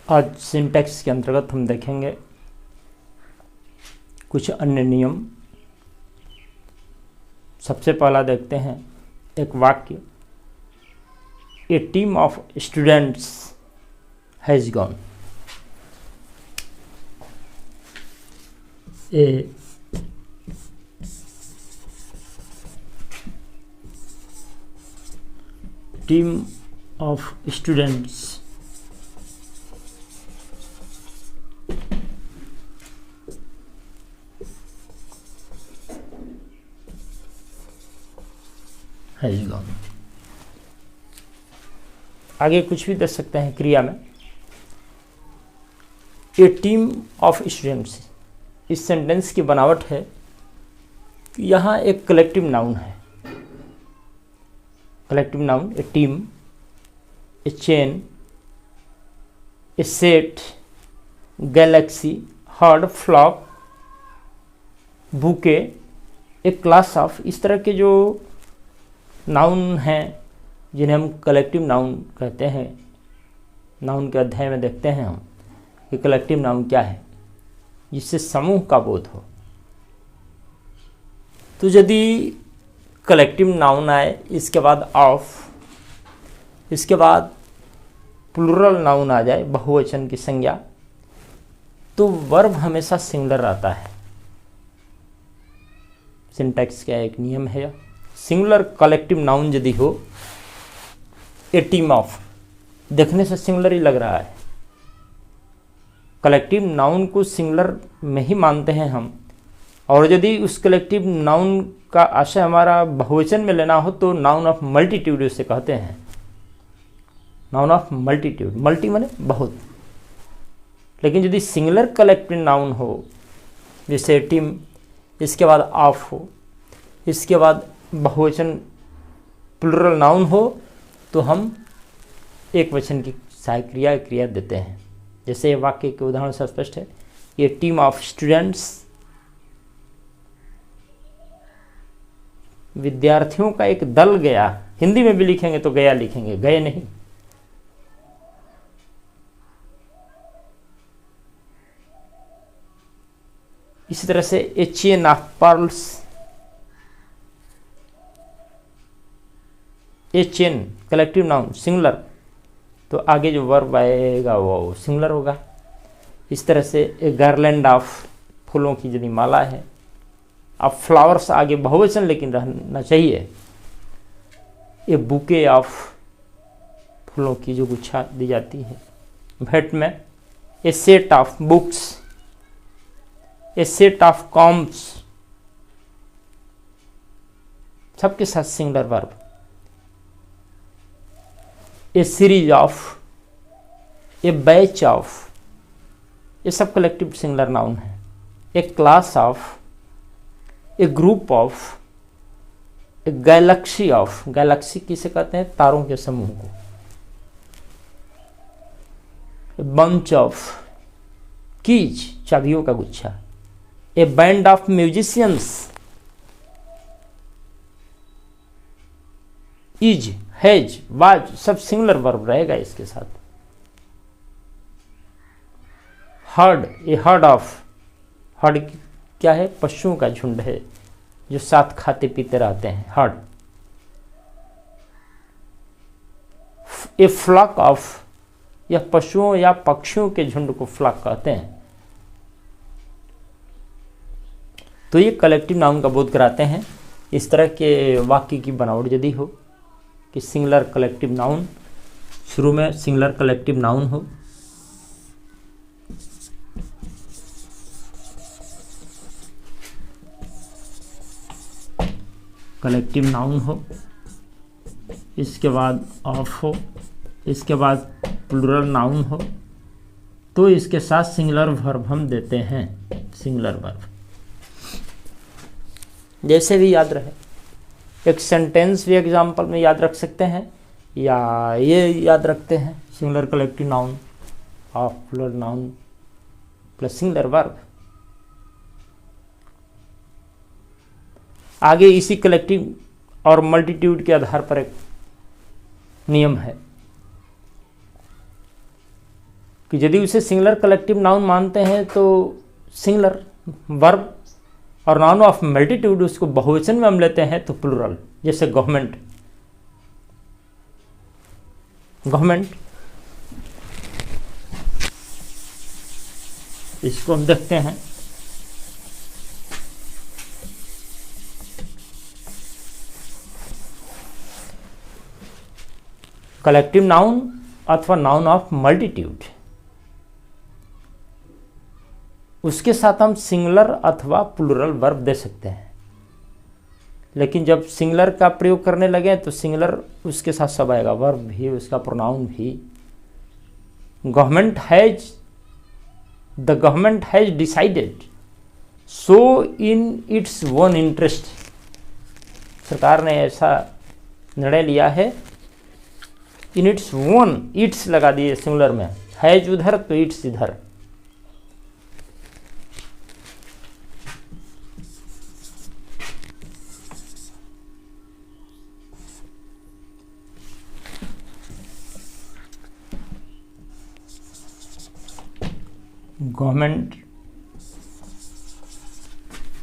आज सिंटैक्स के अंतर्गत हम देखेंगे कुछ अन्य नियम। सबसे पहला देखते हैं एक वाक्य, a team of students has gone. A team of students has gone. आगे कुछ भी दे सकते हैं क्रिया में। ए टीम ऑफ स्टूडेंट्स, इस सेंटेंस की बनावट है कि यहाँ एक कलेक्टिव नाउन है। Collective noun, a team, a chain, a set, galaxy, herd, flock, bouquet, a class of, इस तरह के जो नाउन हैं जिन्हें हम कलेक्टिव नाउन कहते हैं। नाउन के अध्याय में देखते हैं हम कि कलेक्टिव नाउन क्या है, जिससे समूह का बोध हो। तो यदि कलेक्टिव नाउन आए, इसके बाद ऑफ, इसके बाद प्लूरल नाउन आ जाए, बहुवचन की संज्ञा, तो वर्ब हमेशा सिंगुलर आता है। सिंटैक्स का एक नियम है, सिंगुलर कलेक्टिव नाउन यदि हो, ए टीम ऑफ, देखने से सिंगुलर ही लग रहा है। कलेक्टिव नाउन को सिंगुलर में ही मानते हैं हम, और यदि उस कलेक्टिव नाउन का आशय हमारा बहुवचन में लेना हो तो नाउन ऑफ मल्टीट्यूड उसे कहते हैं। नाउन ऑफ मल्टीट्यूड, मल्टी माने बहुत। लेकिन यदि सिंगुलर कलेक्टिव नाउन हो, जैसे टीम, इसके बाद ऑफ हो, इसके बाद बहुवचन प्लूरल नाउन हो, तो हम एक वचन की सहायक क्रिया देते हैं। जैसे वाक्य के उदाहरण से स्पष्ट है, ये टीम ऑफ स्टूडेंट्स, विद्यार्थियों का एक दल गया। हिंदी में भी लिखेंगे तो गया लिखेंगे, गए नहीं। इसी तरह से a chain of pearls, a chain collective noun singular, तो आगे जो वर्ब आएगा वो सिंगुलर होगा। इस तरह से ए गार्लैंड ऑफ, फूलों की यदि माला है। अब फ्लावर्स आगे बहुवचन लेकिन रहना चाहिए। ए बुके ऑफ, फूलों की जो गुच्छा दी जाती है भेंट में। A set of books, a set of combs, सबके साथ singular verb. A series of, a batch of, ये सब कलेक्टिव सिंगुलर नाउन है। A class of, a group of, a galaxy of, galaxy किसे कहते हैं, तारों के समूह को। ए बंच ऑफ कीज, चाबियों का गुच्छा। A band of musicians, is, has, was, सब सिंगुलर वर्ब रहेगा इसके साथ। Herd, a herd of, heard क्या है, पशुओं का झुंड है जो साथ खाते पीते रहते हैं, हर्ड। ए फ्लॉक ऑफ, यह पशुओं या पक्षियों के झुंड को फ्लॉक कहते हैं। तो ये कलेक्टिव नाउन का बोध कराते हैं। इस तरह के वाक्य की बनावट यदि हो कि सिंगुलर कलेक्टिव नाउन, शुरू में सिंगुलर कलेक्टिव नाउन हो, कलेक्टिव नाउन हो, इसके बाद ऑफ हो, इसके बाद प्लूरल नाउन हो, तो इसके साथ सिंगुलर वर्ब हम देते हैं, सिंगुलर वर्ब। जैसे भी याद रहे, एक सेंटेंस भी एग्जाम्पल में याद रख सकते हैं, या ये याद रखते हैं singular collective noun of plural noun plus singular verb. आगे इसी कलेक्टिव और मल्टीट्यूड के आधार पर एक नियम है। कि यदि उसे सिंगुलर कलेक्टिव नाउन मानते हैं तो सिंगुलर वर्ब, और नाउन ऑफ मल्टीट्यूड उसको बहुवचन में हम लेते हैं तो प्लूरल। जैसे गवर्नमेंट, गवर्नमेंट, इसको हम देखते हैं। कलेक्टिव नाउन अथवा नाउन ऑफ मल्टीट्यूड, उसके साथ हम सिंगुलर अथवा प्लूरल वर्ब दे सकते हैं। लेकिन जब सिंगुलर का प्रयोग करने लगे तो सिंगुलर उसके साथ सब आएगा, वर्ब भी, उसका प्रोनाउन भी। Government has, the government has decided so in its own interest, सरकार ने ऐसा निर्णय लिया है। इन इट्स ओन, इट्स लगा दिए सिंगुलर में, हैज उधर तो इट्स इधर। Government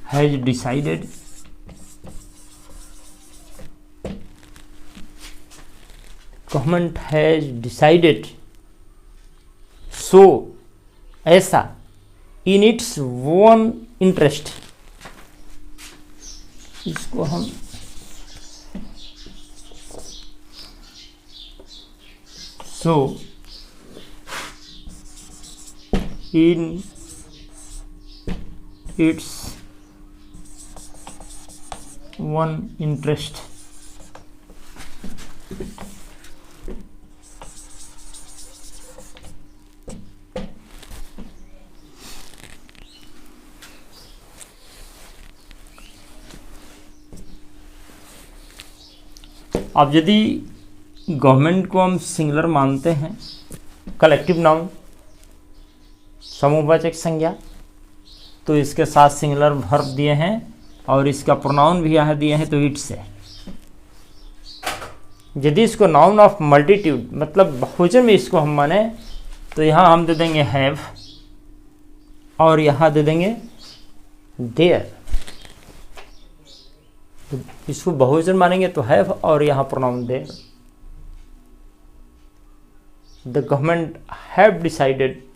has decided so, ऐसा, in its own interest, इसको हम so in its own interest, अब यदि गवर्नमेंट को हम सिंगुलर मानते हैं, कलेक्टिव नाउन, समूहवाचक संज्ञा, तो इसके साथ सिंगुलर वर्ब दिए हैं और इसका प्रोनाउन भी यहाँ दिए हैं तो इट्स है। यदि इसको नाउन ऑफ मल्टीट्यूड मतलब बहुवचन में इसको हम माने तो यहाँ हम दे देंगे हैव और यहाँ दे देंगे देयर। तो इसको बहुवचन मानेंगे तो हैव और यहाँ pronoun their. The government have decided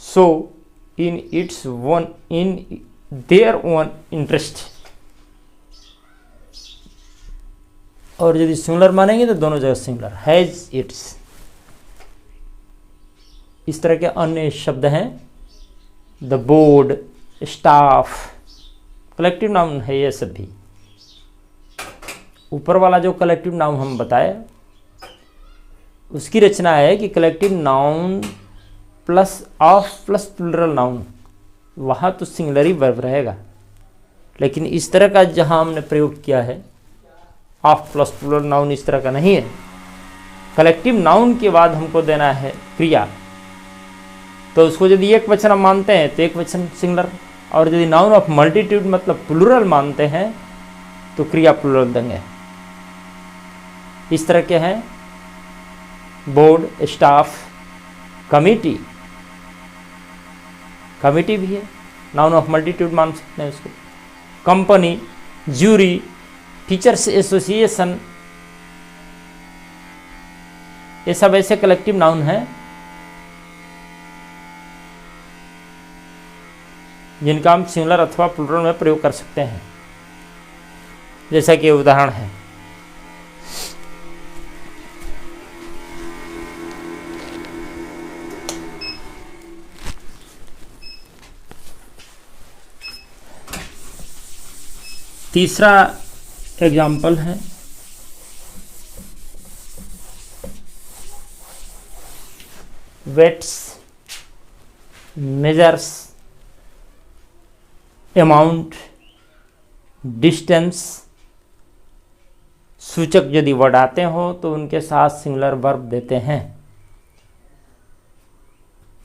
so in its own, in their own interest, और यदि सिंगुलर मानेंगे तो दोनों जगह सिंगुलर, हैज इट्स। इस तरह के अन्य शब्द हैं, the board, staff, collective noun है ये सब भी। ऊपर वाला जो कलेक्टिव नाउन हम बताए उसकी रचना है कि collective noun plus of plus plural noun, वहाँ तो सिंगुलर वर्ब रहेगा। लेकिन इस तरह का जहाँ हमने प्रयोग किया है ऑफ प्लस प्लूरल नाउन, इस तरह का नहीं है। कलेक्टिव नाउन के बाद हमको देना है क्रिया, तो उसको यदि एक वचन हम मानते हैं तो एक वचन सिंगुलर, और यदि नाउन ऑफ मल्टीट्यूड मतलब प्लूरल मानते हैं तो क्रिया प्लूरल देंगे। इस तरह के हैं बोर्ड, स्टाफ, कमिटी, कमिटी भी है, नाउन ऑफ मल्टीट्यूड मान सकते हैं उसको। कंपनी, ज्यूरी, टीचर्स एसोसिएशन, ये सब ऐसे कलेक्टिव नाउन हैं जिनका हम सिंगुलर अथवा प्लूरल में प्रयोग कर सकते हैं, जैसा कि उदाहरण है। तीसरा एग्जाम्पल है वेट्स, मेजर्स, अमाउंट, डिस्टेंस। सूचक यदि वर्ड आते हो तो उनके साथ सिंगुलर वर्ब देते हैं।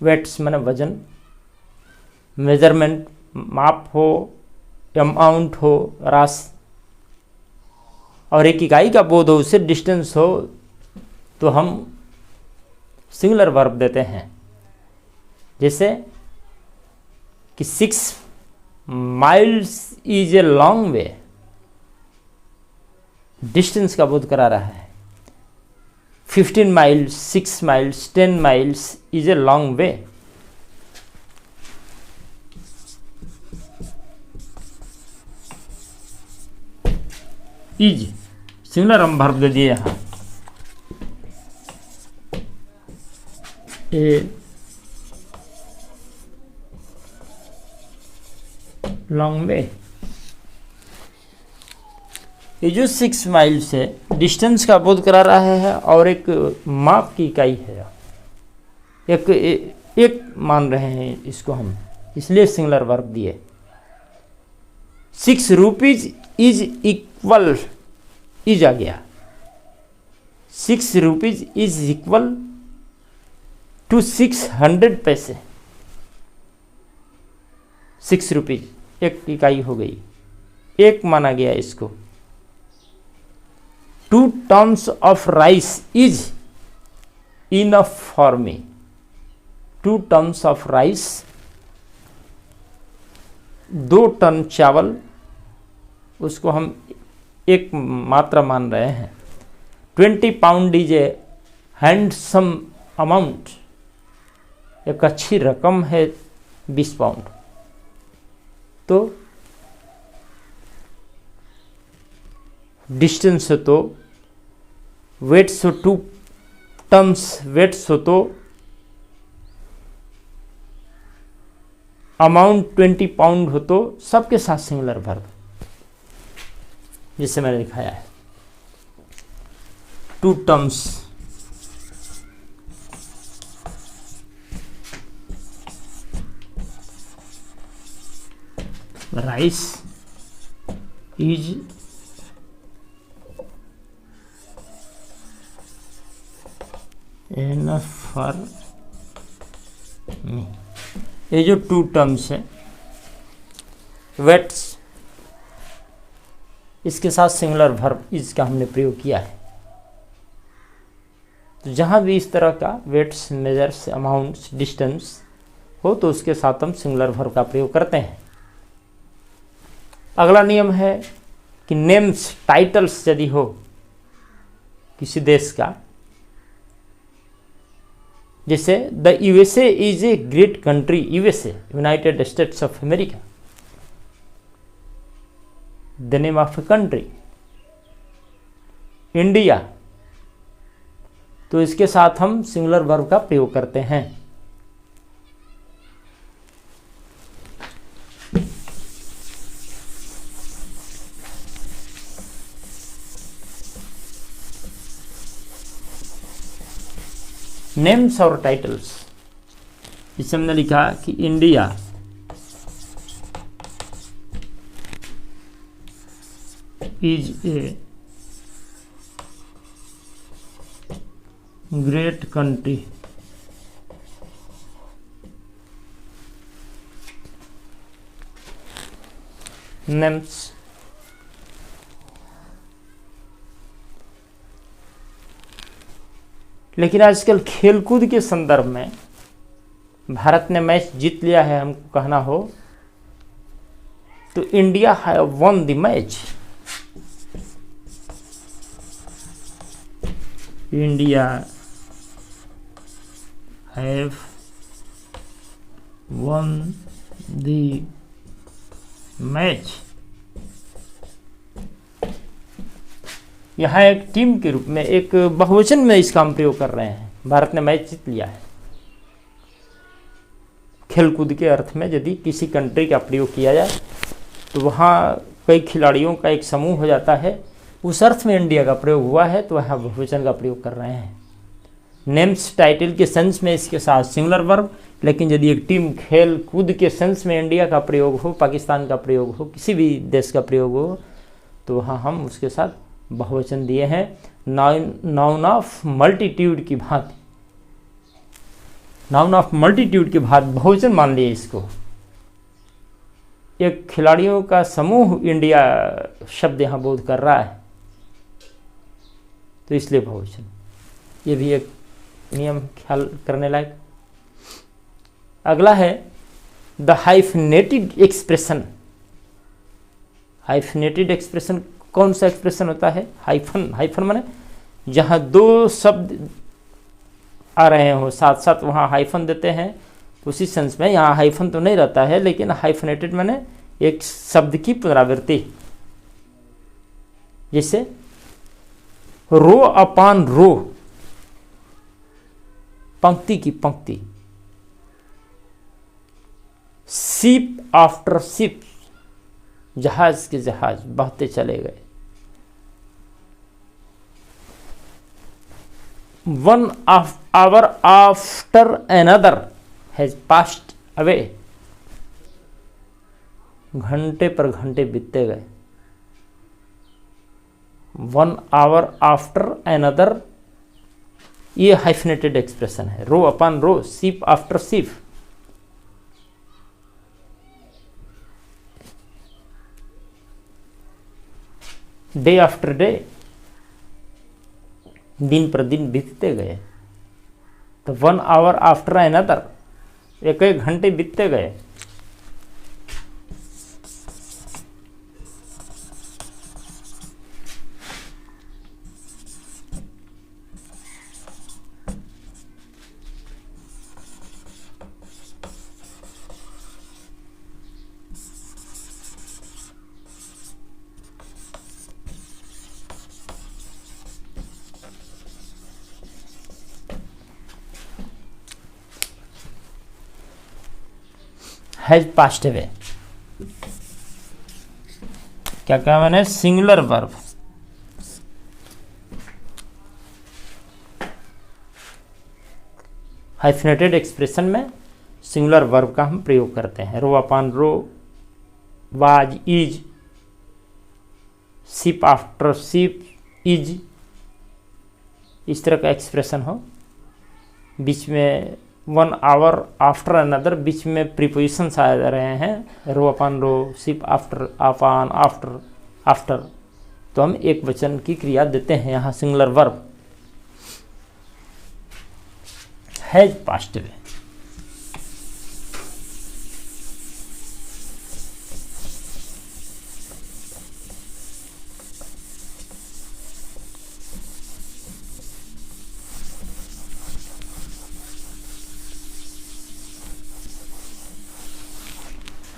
वेट्स माने वजन, मेजरमेंट माप हो, अमाउंट हो राशि, और एक इकाई का बोध हो उससे डिस्टेंस हो तो हम सिंगुलर वर्ब देते हैं। जैसे कि 6 miles is a long way, distance का बोध करा रहा है। 15 miles, 6 miles, 10 miles is a long way. Is singular हम वर्ब दे दिए यहां, ए लॉन्ग वे। ये जो 6 माइल्स है डिस्टेंस का बोध करा रहा है और एक माप की इकाई है, एक मान रहे हैं इसको हम, इसलिए सिंगुलर वर्ब दिए। 6 रुपीज इज इक्वल, इज आ गया, 6 रुपीज इज इक्वल टू 600 पैसे। 6 रुपीज एक इकाई हो गई, एक माना गया इसको। 2 tons of rice is enough for me. 2 tons of rice, 2 ton चावल, उसको हम एक मात्रा मान रहे हैं। 20 pound is a handsome amount, एक अच्छी रकम है 20 पाउंड। तो डिस्टेंस हो तो, वेट्स हो 2 टन्स, वेट्स हो तो अमाउंट 20 पाउंड हो तो, सबके साथ सिंगुलर वर्ब जिसे मैंने दिखाया है। 2 tons, rice is enough for me. ये जो 2 टर्म्स है, वेट्स, इसके साथ सिंगुलर वर्ब इज का हमने प्रयोग किया है। तो जहां भी इस तरह का वेट्स, मेजर्स, अमाउंट्स, डिस्टेंस हो तो उसके साथ हम सिंगुलर वर्ब का प्रयोग करते हैं। अगला नियम है कि नेम्स, टाइटल्स यदि हो किसी देश का, जैसे the USA is a great country, USA United states of America, the name of a country. India, तो इसके साथ हम सिंगुलर वर्ब का प्रयोग करते हैं। नेम्स और टाइटल्स, इससे हमने लिखा कि India is a great country, names. लेकिन आजकल खेलकूद के संदर्भ में भारत ने मैच जीत लिया है हमको कहना हो तो India have one the match, India have one the match. यहाँ एक टीम के रूप में, एक बहुवचन में इसका हम प्रयोग कर रहे हैं। भारत ने मैच जीत लिया है। खेलकूद के अर्थ में यदि किसी कंट्री का प्रयोग किया जाए तो वहाँ कई खिलाड़ियों का एक समूह हो जाता है, उस अर्थ में इंडिया का प्रयोग हुआ है, तो वहाँ बहुवचन का प्रयोग कर रहे हैं। नेम्स, टाइटल के सेंस में इसके साथ सिंगुलर वर्ब, लेकिन यदि एक टीम खेल कूद के सेंस में इंडिया का प्रयोग हो, पाकिस्तान का प्रयोग हो, किसी भी देश का प्रयोग हो, तो वहाँ हम उसके साथ बहुवचन दिए हैं। नाउन ऑफ मल्टीट्यूड की भांति, नाउन ऑफ मल्टीट्यूड की भांति बहुवचन मान लिए इसको। एक खिलाड़ियों का समूह इंडिया शब्द यहाँ बोध कर रहा है, तो इसलिए बहुवचन। ये भी एक नियम ख्याल करने लायक। अगला है the hyphenated expression. Hyphenated expression कौन सा एक्सप्रेशन होता है? हाइफन, हाइफन माने जहाँ दो शब्द आ रहे हो साथ साथ वहाँ हाइफन देते हैं, उसी सेंस में यहाँ हाइफन तो नहीं रहता है, लेकिन हाइफनेटेड माने एक शब्द की पुनरावृत्ति। जैसे रो अपान रो, पंक्ति की पंक्ति। शिप आफ्टर शिप, जहाज के जहाज बहते चले गए। One hour after another has passed away, घंटे पर घंटे बीतते गए। वन आवर आफ्टर एनदर, ये हाइफनेटेड एक्सप्रेशन है। Rho upon rho, ship after ship. Day after day, दिन पर दिन बीतते गए। तो वन आवर आफ्टर अनदर, एक एक घंटे बीतते गए। हैज पास्ट अवे, क्या कहा मैंने? Singular verb. हाइफनेटेड एक्सप्रेशन में सिंगुलर वर्ब का हम प्रयोग करते हैं। Rho upon rho, was, is, ship after ship, is, इस तरह का एक्सप्रेशन हो। बीच में वन आवर आफ्टर अनदर, बीच में प्रीपोजिशंस आ रहे हैं। Rho upon rho, ship after, upon, after, after, तो हम एक वचन की क्रिया देते हैं यहाँ singular verb. Has passed away.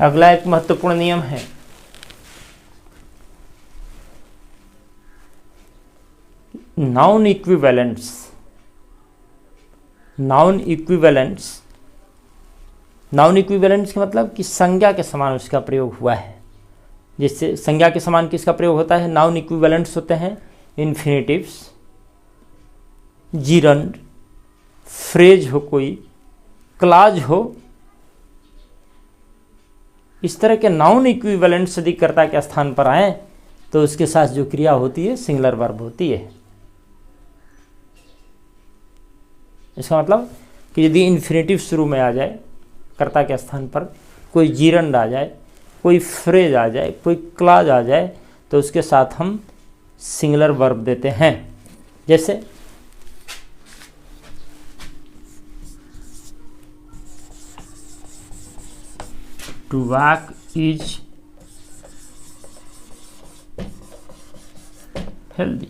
अगला एक महत्वपूर्ण नियम है, noun equivalents. Noun equivalents, noun equivalents का मतलब कि संज्ञा के समान उसका प्रयोग हुआ है। जैसे संज्ञा के समान किसका प्रयोग होता है? नाउन इक्विवेलेंट्स होते हैं इन्फिनेटिव्स, जीरंड, फ्रेज हो कोई, क्लाज हो, इस तरह के नाउन इक्विवेलेंट्स यदि कर्ता के स्थान पर आए तो उसके साथ जो क्रिया होती है सिंगुलर वर्ब होती है। इसका मतलब कि यदि इन्फिनेटिव शुरू में आ जाए कर्ता के स्थान पर, कोई जीरंड आ जाए, कोई फ्रेज आ जाए, कोई क्लाज आ जाए, तो उसके साथ हम सिंगुलर वर्ब देते हैं। जैसे to walk is healthy.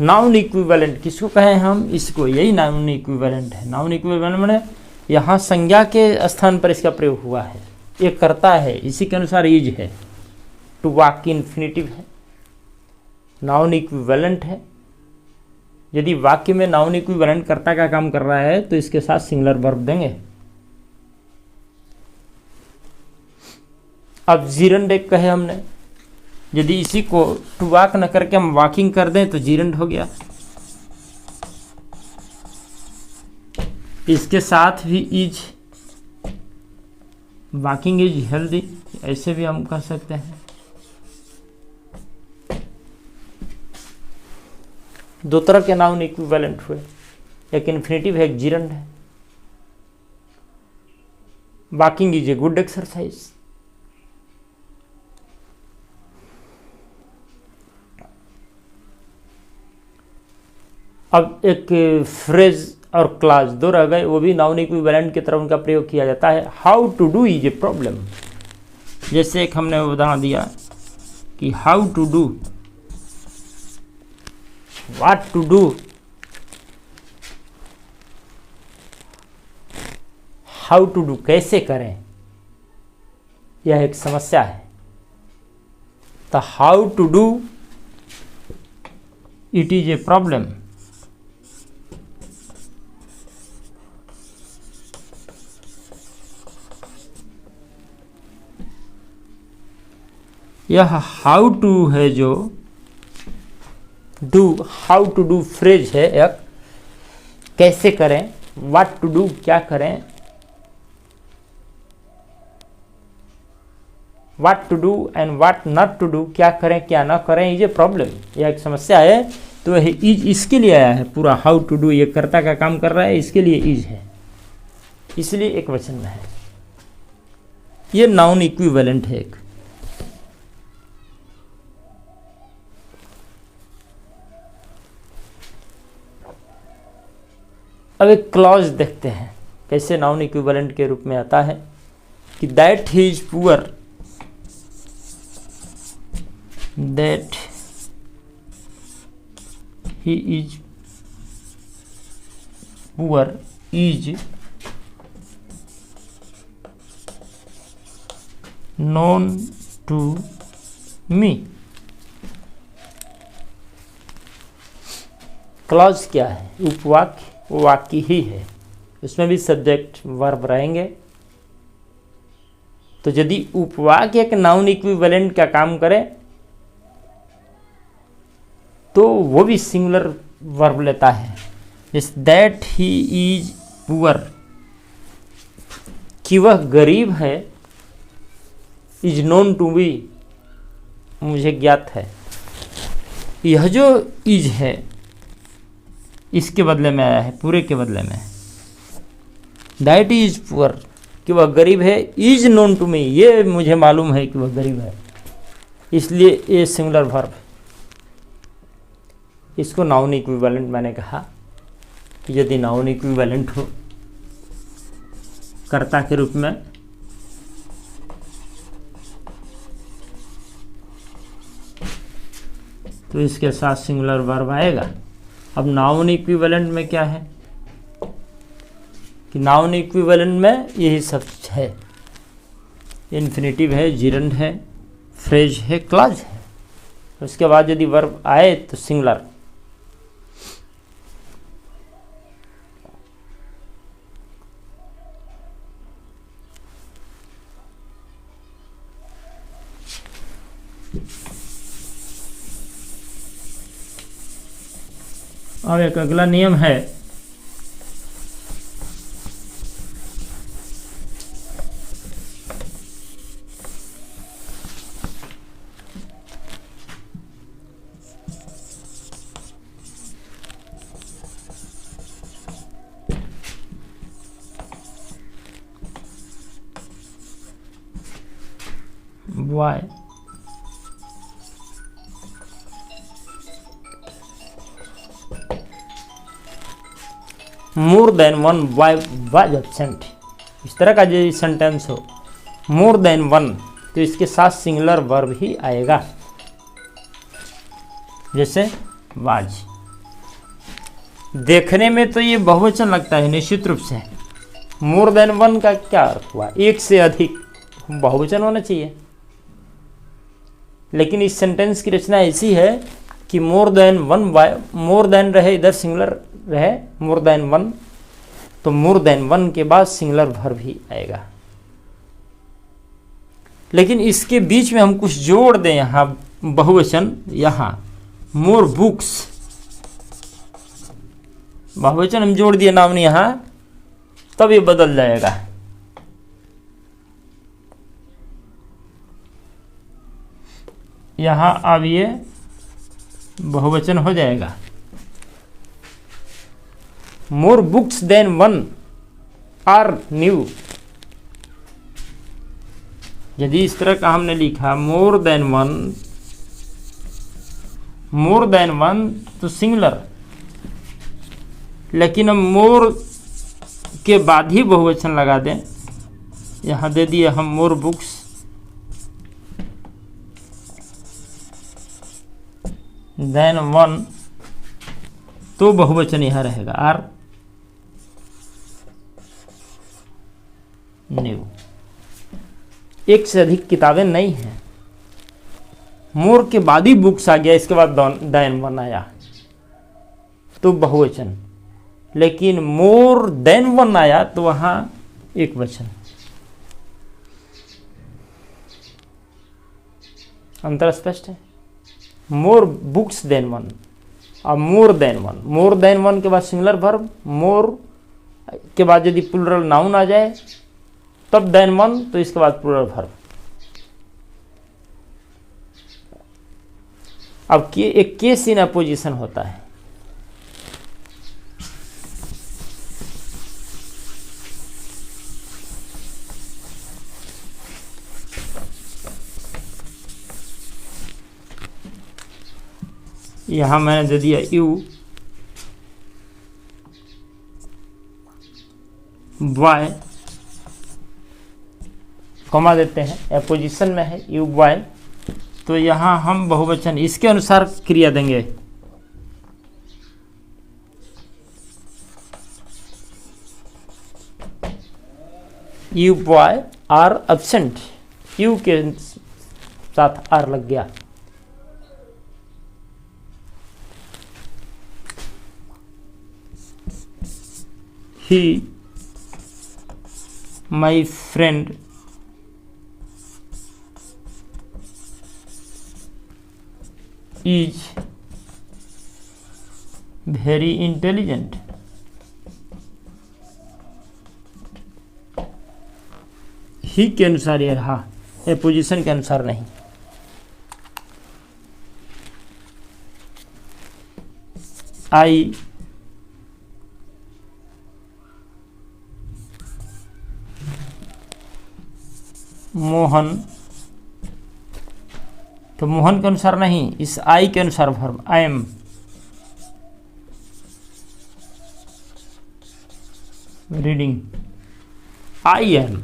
Noun equivalent किसको कहें हम? इसको, यही नाउन इक्विवेलेंट है। नाउन इक्विवेलेंट माने यहाँ संज्ञा के स्थान पर इसका प्रयोग हुआ है, ये करता है, इसी के अनुसार इज है। टू वॉक की इन्फिनेटिव है, नाउन इक्विवेलेंट है। यदि वाक्य में नाउन इक्विवेलेंट कर्ता का काम कर रहा है तो इसके साथ सिंगुलर वर्ब देंगे। अब जीरंड एक कहे हमने, यदि इसी को टू वॉक न करके हम वॉकिंग कर दें तो जीरंड हो गया। इसके साथ भी इज, वॉकिंग इज हेल्दी, ऐसे भी हम कह सकते हैं। दो तरह के नाउन इक्विवेलेंट हुए, एक इन्फिनेटिव है, एक जीरंड है। Walking is a good exercise. अब एक फ्रेज और क्लास दो रह गए, वो भी नाउन इक्विवेलेंट की तरह उनका प्रयोग किया जाता है। How to do is a problem. जैसे एक हमने उदाहरण दिया कि how to do, what to do, how to do कैसे करें, यह एक समस्या है। तो how to do it is a problem. यह हाउ टू है जो do, how to do phrase है एक, कैसे करें, व्हाट टू डू क्या करें, what to do and what not to do क्या करें क्या ना करें, इज ए प्रॉब्लम, यह एक समस्या है। तो यह इज इसके लिए आया है, पूरा हाउ टू डू ये कर्ता का काम कर रहा है, इसके लिए इज है, इसलिए एक वचन में है। ये नाउन इक्विवेलेंट है एक। अब एक क्लॉज देखते हैं कैसे नाउन इक्विवेलेंट के रूप में आता है कि that he is poor, that he is poor is known to me. Clause क्या है? उपवाक्य, वाक्य ही है, उसमें भी सब्जेक्ट वर्ब रहेंगे। तो यदि उपवाक्य एक नाउन इक्विवेलेंट का काम करे तो वो भी सिंगुलर वर्ब लेता है। जैसे दैट ही इज पुअर, कि वह गरीब है, इज नोन टू बी, मुझे ज्ञात है। यह जो इज है इसके बदले में आया है, पूरे के बदले में। दैट इज पुअर, कि वह गरीब है, इज नोन टू मी, ये मुझे मालूम है कि वह गरीब है, इसलिए ये सिंगुलर वर्ब। इसको नाउन इक्विवेलेंट मैंने कहा कि यदि नाउन इक्विवेलेंट हो कर्ता के रूप में तो इसके साथ सिंगुलर वर्ब आएगा। अब नाउन इक्विवेलेंट में क्या है कि नाउन इक्विवेलेंट में यही सब है, इन्फिनिटिव है, जिरंड है, फ्रेज है, क्लॉज है। उसके बाद यदि वर्ब आए तो सिंगुलर। अब एक अगला नियम है वाई। More than one was absent, इस तरह का जो सेंटेंस हो मोर देन वन तो इसके साथ सिंगुलर वर्ब ही आएगा, जैसे वाज। देखने में तो ये बहुवचन लगता है निश्चित रूप से। मोर देन वन का क्या अर्थ हुआ? एक से अधिक, बहुवचन होना चाहिए। लेकिन इस सेंटेंस की रचना ऐसी है कि मोर देन वन, मोर देन रहे, इधर सिंगुलर रहे मोर देन वन, तो मोर देन वन के बाद सिंगुलर वर्ब ही आएगा। लेकिन इसके बीच में हम कुछ जोड़ दें, यहां बहुवचन, यहां मोर बुक्स, बहुवचन हम जोड़ दिए नाउन यहां, तब ये बदल जाएगा। यहां अब ये बहुवचन हो जाएगा। More books than one are new. यदि इस तरह का हमने लिखा मोर देन वन तो सिंगुलर, लेकिन हम मोर के बाद ही बहुवचन लगा दें। यहाँ दे दिए हम मोर बुक्स देन वन, तो बहुवचन यहाँ रहेगा आर न्यू। एक से अधिक किताबें नहीं हैं, मोर के बाद ही बुक्स आ गया, इसके बाद देन वन आया तो बहुवचन, लेकिन मोर देन वन आया तो वहां एक वचन। अंतर स्पष्ट है। मोर बुक्स देन वन और मोर देन वन, मोर देन वन के बाद सिंगुलर वर्ब, मोर के बाद यदि प्लूरल नाउन आ जाए तब देन वन, तो इसके बाद प्लूरल वर्ब। अब एक केस इन अपोजिशन होता है। यहां मैंने दे दिया यू बॉय, कॉमा देते हैं, अपोजिशन में है यू बॉय, तो यहां हम बहुवचन इसके अनुसार क्रिया देंगे। You boy are absent, you के साथ आर लग गया। He, my friend, is very intelligent. ही के अनुसार ये रहा, ये पोजीशन के अनुसार नहीं। आई मोहन, तो मोहन के अनुसार नहीं, इस आई के अनुसार verb I am. Reading I am,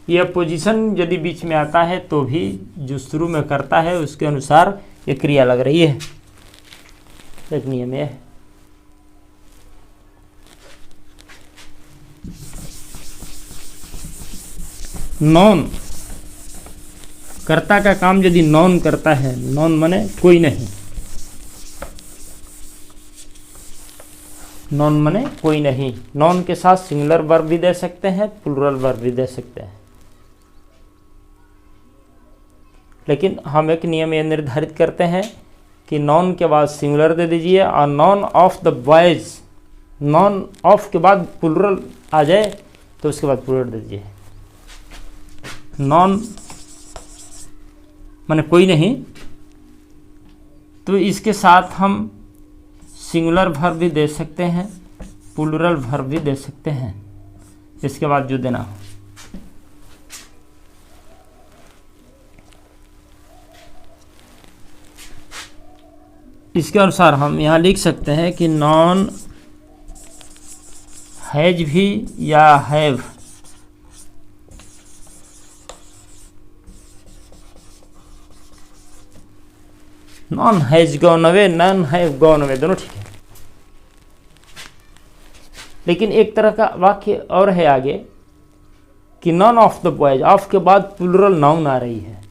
यह पोजीशन यदि बीच में आता है तो भी जो शुरू में करता है उसके अनुसार ये क्रिया लग रही है। एक नियम यह है। नॉन, कर्ता का काम यदि नॉन करता है, नॉन माने कोई नहीं, नॉन माने कोई नहीं। नॉन के साथ सिंगुलर वर्ब भी दे सकते हैं, प्लूरल वर्ब भी दे सकते हैं, लेकिन हम एक नियम ये निर्धारित करते हैं कि नॉन के बाद सिंगुलर दे दीजिए और none of the boys, none of के बाद प्लूरल आ जाए तो उसके बाद प्लूरल दे दीजिए। नॉन माने कोई नहीं, तो इसके साथ हम सिंगुलर वर्ब भी दे सकते हैं, प्लूरल वर्ब भी दे सकते हैं, इसके बाद जो देना हो। इसके अनुसार हम यहाँ लिख सकते हैं कि नॉन हैज भी या have, non has gone away, non have gone away, दोनों ठीक है। लेकिन एक तरह का वाक्य और है आगे कि none of the boys, of के बाद प्लूरल नाउन आ रही है,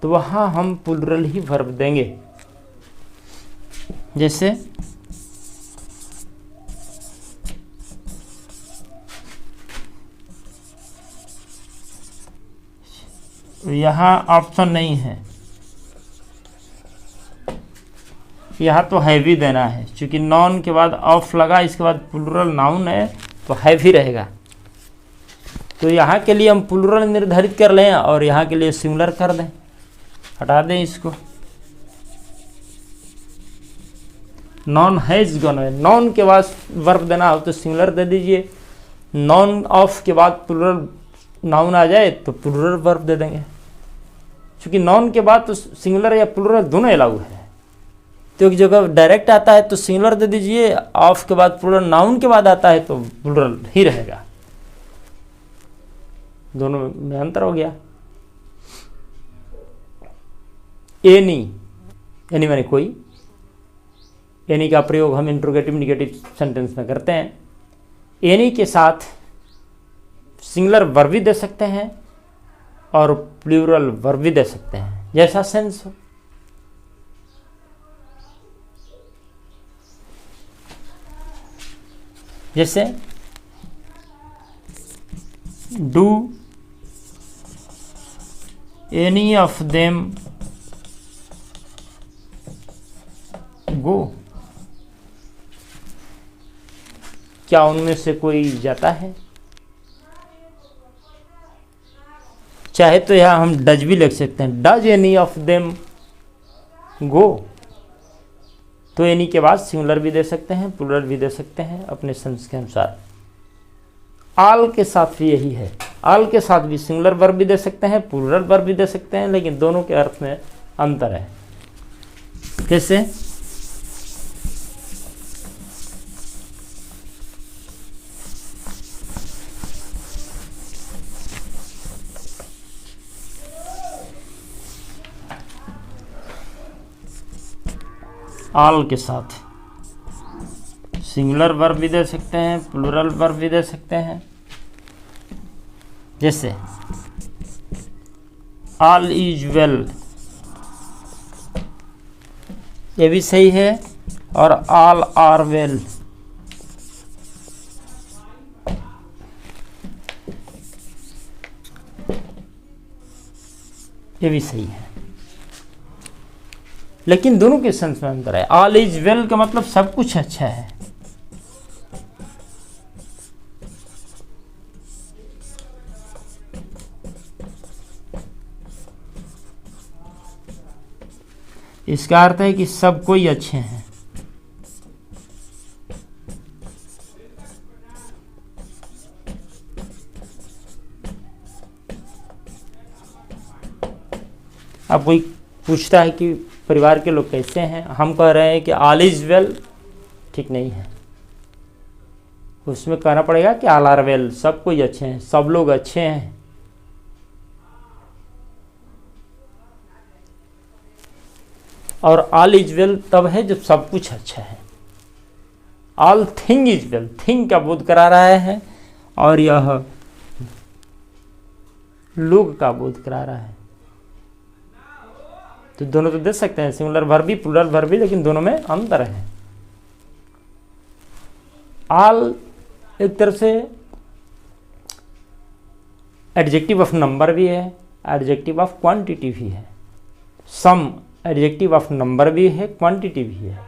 तो वहां हम प्लूरल ही वर्ब देंगे। जैसे यहां ऑप्शन नहीं है, यहाँ तो हैवी देना है, क्योंकि नॉन के बाद ऑफ लगा, इसके बाद प्लूरल नाउन है तो हैवी रहेगा। तो यहाँ के लिए हम प्लूरल निर्धारित कर लें और यहाँ के लिए सिंगुलर कर दें, हटा दें इसको। Non has gone away, non के बाद वर्ब देना हो तो सिंगुलर दे दीजिए, नॉन ऑफ के बाद प्लूरल नाउन आ जाए तो प्लूरल वर्ब दे देंगे, क्योंकि नॉन के बाद तो सिंगुलर या प्लूरल दोनों अलाउ है। तो एक जगह डायरेक्ट आता है तो सिंगुलर दे दीजिए, ऑफ के बाद प्लूरल नाउन के बाद आता है तो प्लूरल ही रहेगा, दोनों में अंतर हो गया। एनी, एनी माने कोई, एनी का प्रयोग हम इंट्रोगेटिव निगेटिव सेंटेंस में करते हैं। एनी के साथ सिंगुलर वर्ब भी दे सकते हैं और प्लूरल वर्ब भी दे सकते हैं, जैसा सेंस हो। जैसे do any of them go, क्या उनमें से कोई जाता है? चाहे तो यहां हम डज भी लिख सकते हैं, does any of them go, तो एनी के बाद सिंगुलर भी दे सकते हैं, प्लूरल भी दे सकते हैं अपने सेंस के अनुसार। ऑल के साथ भी यही है, ऑल के साथ भी सिंगुलर वर्ब भी दे सकते हैं, प्लूरल वर्ब भी दे सकते हैं, लेकिन दोनों के अर्थ में अंतर है। कैसे? ऑल के साथ सिंगुलर वर्ब भी दे सकते हैं, प्लूरल वर्ब भी दे सकते हैं। जैसे ऑल इज वेल, ये भी सही है, और ऑल आर वेल, ये भी सही है, लेकिन दोनों के सेंस में अंतर है। ऑल इज वेल का मतलब सब कुछ अच्छा है, इसका अर्थ है कि सब कोई अच्छे हैं। अब कोई पूछता है कि परिवार के लोग कैसे हैं, हम कह रहे हैं कि ऑल इज वेल, ठीक नहीं है, उसमें कहना पड़ेगा कि ऑल आर वेल, सब कोई अच्छे हैं, सब लोग अच्छे हैं। और ऑल इज वेल तब है जब सब कुछ अच्छा है। All thing is well, thing का बोध करा रहा है और यह लोग का बोध करा रहा है। तो दोनों तो दे सकते हैं, सिंगुलर वर्ब भी, प्लूरल वर्ब भी, लेकिन दोनों में अंतर है। ऑल एक तरह से एडजेक्टिव ऑफ नंबर भी है, एडजेक्टिव ऑफ क्वांटिटी भी है। सम एडजेक्टिव ऑफ नंबर भी है, क्वांटिटी भी है।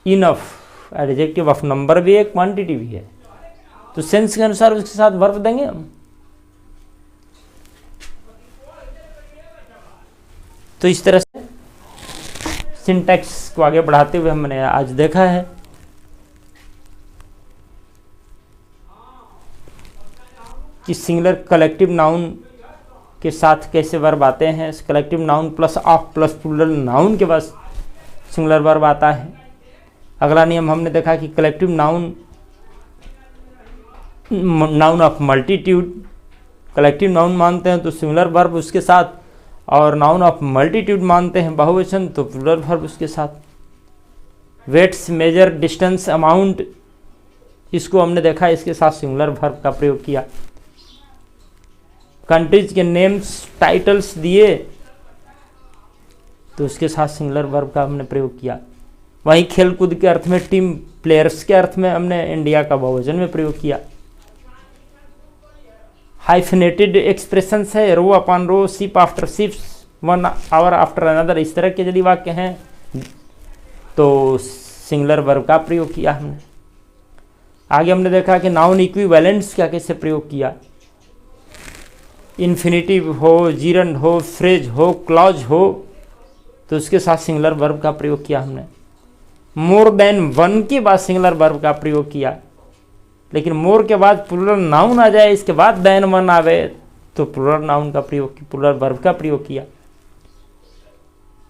इनफ एडजेक्टिव ऑफ नंबर भी है, क्वांटिटी भी है। तो सेंस के अनुसार उसके साथ वर्ब देंगे हम। तो इस तरह से सिंटैक्स को आगे बढ़ाते हुए हमने आज देखा है कि सिंगुलर कलेक्टिव नाउन के साथ कैसे वर्ब आते हैं। Collective noun plus of plus plural noun के बाद सिंगुलर वर्ब आता है। अगला नियम हमने देखा कि collective noun, noun of multitude, collective noun मानते हैं तो सिंगुलर वर्ब उसके साथ, और नाउन ऑफ मल्टीट्यूड मानते हैं बहुवचन तो प्लूरल वर्ब उसके साथ। वेट्स, मेजर, डिस्टेंस, अमाउंट, इसको हमने देखा, इसके साथ सिंगुलर वर्ब का प्रयोग किया। कंट्रीज के नेम्स, टाइटल्स दिए तो उसके साथ सिंगुलर वर्ब का हमने प्रयोग किया। वहीं खेलकूद के अर्थ में, टीम प्लेयर्स के अर्थ में हमने इंडिया का बहुवचन में प्रयोग किया। हाइफिनेटेड एक्सप्रेशंस है, rho upon rho, ship after ships, one hour after another, इस तरह के यदि वाक्य हैं तो सिंगुलर वर्ब का प्रयोग किया हमने। आगे हमने देखा कि नाउन इक्विवेलेंट्स का कैसे प्रयोग किया। इन्फिनिटिव हो, जीरंड हो, फ्रेज हो, क्लॉज हो तो उसके साथ सिंगुलर वर्ब का प्रयोग किया हमने। मोर देन वन के बाद सिंगुलर वर्ब का प्रयोग किया, लेकिन मोर के बाद प्लूरल नाउन आ जाए, इसके बाद देन वन आवे तो प्लूरल नाउन का प्रयोग, प्लूरल वर्ब का प्रयोग किया।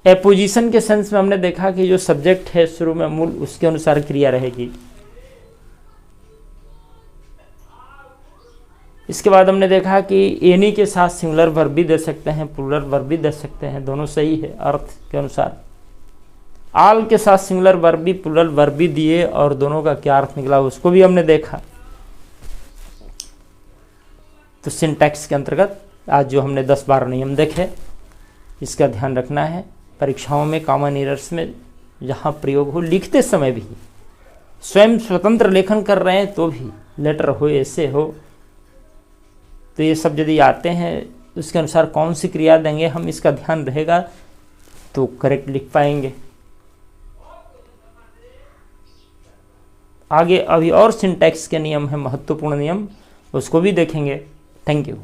एपोजिशन के सेंस में हमने देखा कि जो सब्जेक्ट है शुरू में मूल, उसके अनुसार क्रिया रहेगी। इसके बाद हमने देखा कि एनी के साथ सिंगुलर वर्ब भी दे सकते हैं, प्लूरल वर्ब भी दे सकते हैं, दोनों सही है अर्थ के अनुसार। आल के साथ सिंगुलर वर्ब भी, प्लूरल वर्ब भी दिए और दोनों का क्या अर्थ निकला उसको भी हमने देखा। तो सिंटैक्स के अंतर्गत आज जो हमने 10-12 नियम देखे, इसका ध्यान रखना है। परीक्षाओं में कॉमन एरर्स में जहाँ प्रयोग हो, लिखते समय भी, स्वयं स्वतंत्र लेखन कर रहे हैं तो भी, लेटर हो, ऐसे हो, तो ये सब यदि आते हैं उसके अनुसार कौन सी क्रिया देंगे हम, इसका ध्यान रहेगा तो करेक्ट लिख पाएंगे। आगे अभी और सिंटैक्स के नियम है, महत्वपूर्ण नियम, उसको भी देखेंगे। Thank you.